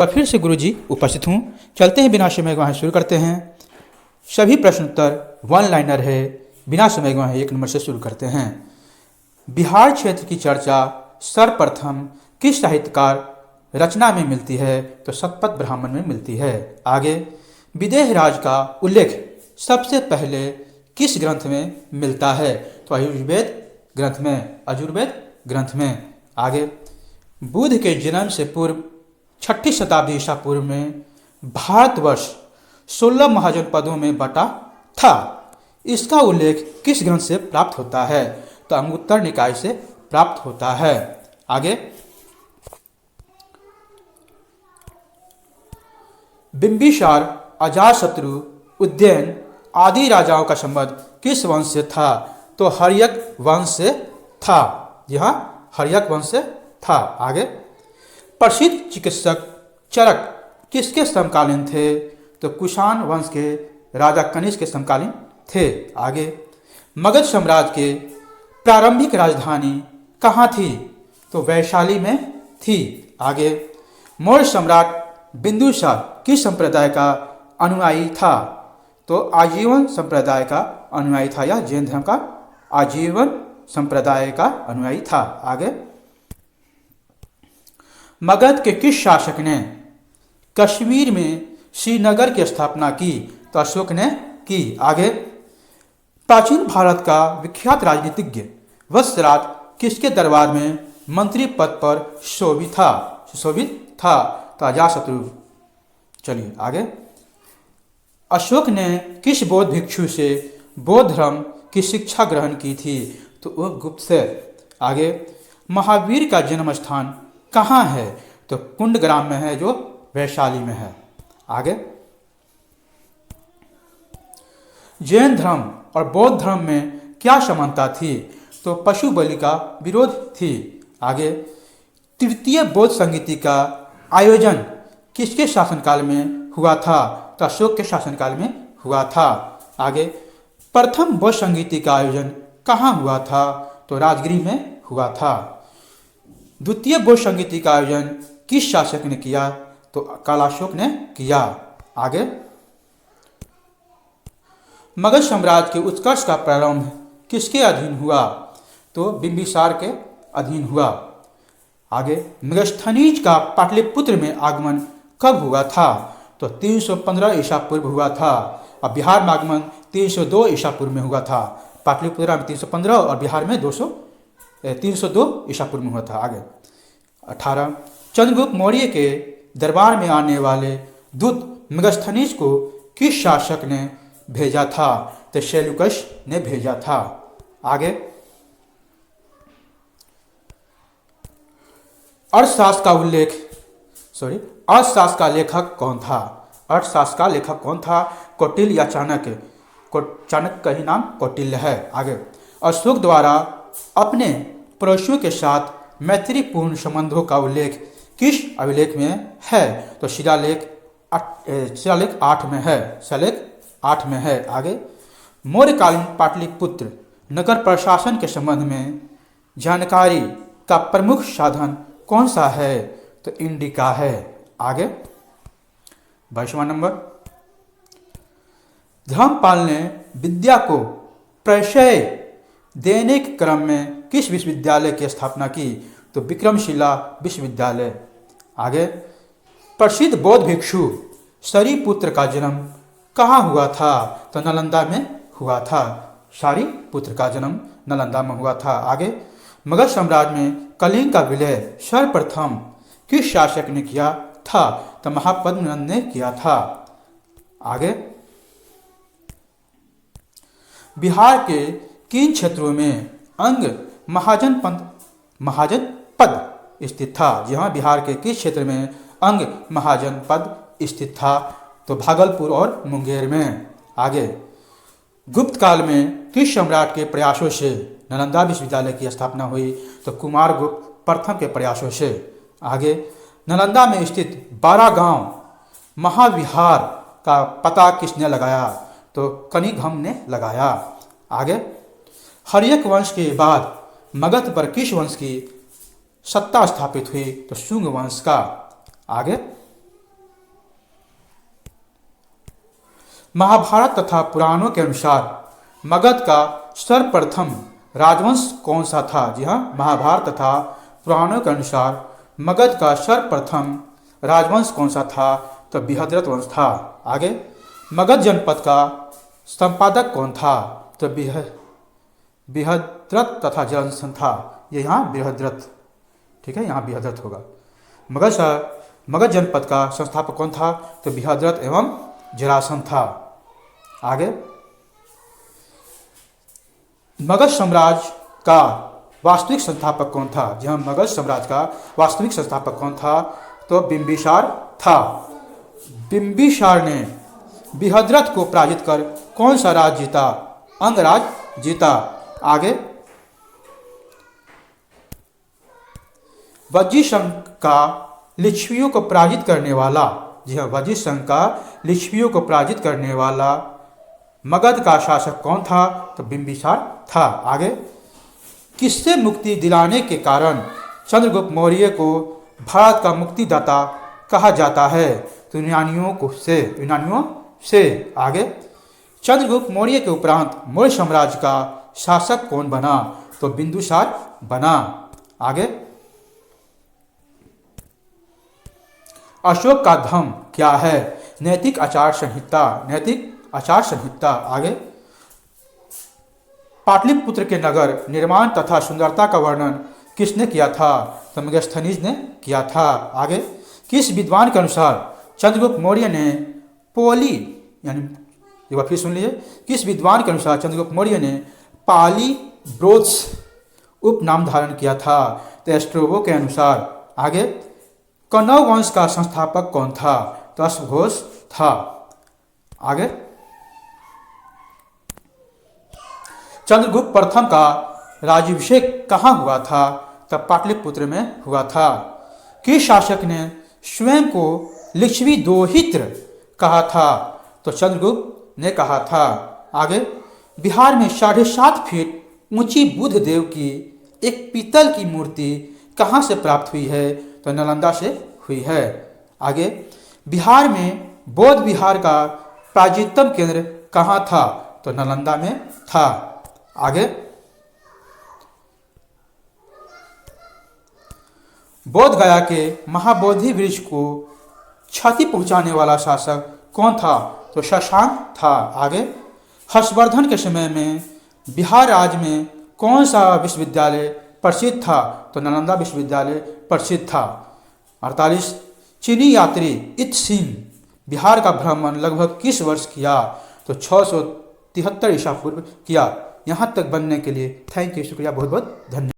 और फिर से गुरुजी उपस्थित हूँ। चलते हैं बिना समय गवाए शुरू करते हैं। सभी प्रश्न उत्तर वन लाइनर है, बिना समय गवाए 1 नंबर से शुरू करते हैं। बिहार क्षेत्र की चर्चा सर्वप्रथम किस साहित्यकार रचना में मिलती है? तो शतपथ ब्राह्मण में मिलती है। आगे, विदेह राज का उल्लेख सबसे पहले किस ग्रंथ में मिलता है? तो आयुर्वेद ग्रंथ में, आयुर्वेद ग्रंथ में। आगे, बुद्ध के जन्म से पूर्व 6ठी शताब्दी ईसा पूर्व में भारतवर्ष 16 महाजनपदों में बटा था। इसका उल्लेख किस ग्रंथ से प्राप्त होता है? तो अंगुत्तर निकाय से प्राप्त होता है। आगे, बिंबिसार, अजातशत्रु, उदयन आदि राजाओं का संबंध किस वंश से था? तो हर्यक वंश से था। जी हाँ, हर्यक वंश से था। आगे, प्रसिद्ध चिकित्सक चरक किसके समकालीन थे? तो कुषाण वंश के राजा कनिष्क के समकालीन थे। आगे, मगध साम्राज्य के प्रारंभिक राजधानी कहाँ थी? तो वैशाली में थी। आगे, मौर्य सम्राट बिंदुसार किस संप्रदाय का अनुयायी था? तो आजीवन संप्रदाय का अनुयायी था, या जैन धर्म का आजीवन संप्रदाय का अनुयायी था। आगे, मगध के किस शासक ने कश्मीर में श्रीनगर की स्थापना की? तो अशोक ने की। आगे, प्राचीन भारत का विख्यात राजनीतिज्ञ वत्सराज किसके दरबार में मंत्री पद पर शोभित था? तो अजातशत्रु। चलिए आगे, अशोक ने किस बौद्ध भिक्षु से बौद्ध धर्म की शिक्षा ग्रहण की थी? तो वह गुप्त से। आगे, महावीर का जन्म स्थान कहाँ है? तो कुंडग्राम में है, जो वैशाली में है। आगे, जैन धर्म और बौद्ध धर्म में क्या समानता थी? तो पशु बलि का विरोध थी। आगे, तृतीय बौद्ध संगीति का आयोजन किसके शासनकाल में हुआ था? तो अशोक के शासनकाल में हुआ था। आगे, प्रथम बौद्ध संगीति का आयोजन कहाँ हुआ था? तो राजगिरी में हुआ था। द्वितीय बौद्ध संगीति का आयोजन किस शासक ने किया? तो कालाशोक ने किया। आगे, मगध साम्राज्य के उत्कर्ष का प्रारंभ किसके अधीन हुआ? तो बिंबिसार के अधीन हुआ। आगे, मेगस्थनीज का पाटलिपुत्र में आगमन कब हुआ था? तो 315 ईसा पूर्व हुआ था, और बिहार में आगमन 302 ईसा पूर्व में हुआ था। पाटलिपुत्र में 315 और बिहार में 302 ईसा पूर्व में हुआ था। आगे, 18, चंद्रगुप्त मौर्य के दरबार में आने वाले दूत मेगस्थनीज को किस शासक ने भेजा था? तो सेल्यूकस ने भेजा था। आगे, अर्थशास्त्र का लेखक कौन था? अर्थशास्त्र का लेखक कौन था? कौटिल्य या चाणक्य? चाणक्य का ही नाम कौटिल्य है। आगे, अशोक द्वारा अपने पड़ोसियों के साथ मैत्रीपूर्ण संबंधों का उल्लेख किस अभिलेख में है? तो शिलालेख 8 में है। शिलालेख 8 में है। आगे, मौर्यकालीन पाटलिपुत्र नगर प्रशासन के संबंध में जानकारी का प्रमुख साधन कौन सा है? तो इंडिका है। आगे, 22वां नंबर, धर्मपाल ने विद्या को प्रश्रय देने के क्रम में किस विश्वविद्यालय की स्थापना की? तो विक्रमशिला विश्वविद्यालय। आगे, प्रसिद्ध बौद्ध भिक्षु शरीपुत्र का जन्म कहाँ हुआ था? तो नालंदा में हुआ था। शरीपुत्र का जन्म नालंदा में हुआ था। आगे, मगध साम्राज्य में कलिंग का विलय सर्वप्रथम किस शासक ने किया था? तो महापद्मनंद ने किया था। आगे, बिहार के किन क्षेत्रों में अंग महाजनपद स्थित था? जी हाँ, बिहार के किस क्षेत्र में अंग महाजनपद स्थित था? तो भागलपुर और मुंगेर में। आगे, गुप्त काल में किस सम्राट के प्रयासों से नालंदा विश्वविद्यालय की स्थापना हुई? तो कुमारगुप्त प्रथम के प्रयासों से। आगे, नालंदा में स्थित 12 गांव महाविहार का पता किसने लगाया? तो कनिघम ने लगाया। आगे, हर्यक वंश के बाद मगध पर किस वंश की सत्ता स्थापित हुई? तो शुंग वंश का। आगे, महाभारत तथा पुराणों के अनुसार मगध का सर्वप्रथम राजवंश कौन सा था? जी हाँ, महाभारत तथा पुराणों के अनुसार मगध का सर्वप्रथम राजवंश कौन सा था? तो बृहद्रथ वंश था। आगे, मगध जनपद का संपादक कौन था? तो बृहद्रथ तथा जरासंध था। ये यहाँ बृहद्रथ, ठीक है, यहाँ बृहद्रथ होगा। मगध जनपद का संस्थापक कौन था? तो बृहद्रथ एवं जरासंध था। आगे, मगध साम्राज्य का वास्तविक संस्थापक कौन था? जी हाँ, मगध साम्राज्य का वास्तविक संस्थापक कौन था? तो बिंबिसार था। बिंबिसार ने बृहद्रथ को पराजित कर कौन सा राज्य जीता? अंगराज जीता। आगे, वज्जीसंघ का लिच्छवियों को पराजित करने वाला, जी हाँ, वज्जीसंघ का लिच्छवियों को पराजित करने वाला मगध का शासक कौन था? तो बिंबिसार था। आगे, किससे मुक्ति दिलाने के कारण चंद्रगुप्त मौर्य को भारत का मुक्तिदाता कहा जाता है? तो यूनानियों से। आगे, चंद्रगुप्त मौर्य के उपरांत मौर्य साम्राज्य का शासक कौन बना? तो बिंदुसार बना। आगे, अशोक का धर्म क्या है? नैतिक आचार संहिता। आगे, पाटलिपुत्र के नगर निर्माण तथा सुंदरता का वर्णन किसने किया था? तो मेगास्थनीज ने किया था। आगे, किस विद्वान के अनुसार चंद्रगुप्त मौर्य ने पोली, यानी एक बार फिर सुन लीजिए, किस विद्वान के अनुसार चंद्रगुप्त मौर्य ने पालीब्रोथ्स उपनाम धारण किया था? तो एस्ट्रोबो के अनुसार। आगे, कौरव वंश का संस्थापक कौन था? तो अश्वघोष था। आगे, चंद्रगुप्त प्रथम का राज्याभिषेक कहाँ हुआ था? तब पाटलिपुत्र में हुआ था। किस शासक ने स्वयं को लिच्छवी दोहित्र कहा था? तो चंद्रगुप्त ने कहा था। आगे, बिहार में 7.5 फीट ऊंची बुद्ध देव की एक पीतल की मूर्ति कहाँ से प्राप्त हुई है? तो नालंदा से हुई है। आगे, बिहार में बौद्ध विहार का प्राचीनतम केंद्र कहाँ था? तो नालंदा में था। आगे, बोध गया के महाबोधि वृक्ष को क्षति पहुंचाने वाला शासक कौन था? तो शशांक था। आगे, हर्षवर्धन के समय में बिहार राज्य में कौन सा विश्वविद्यालय प्रसिद्ध था? तो नालंदा विश्वविद्यालय प्रसिद्ध था। 48, चीनी यात्री इत सिंह बिहार का भ्रमण लगभग किस वर्ष किया? तो 673 ईसा पूर्व किया। यहाँ तक बनने के लिए थैंक यू, शुक्रिया, बहुत बहुत धन्यवाद।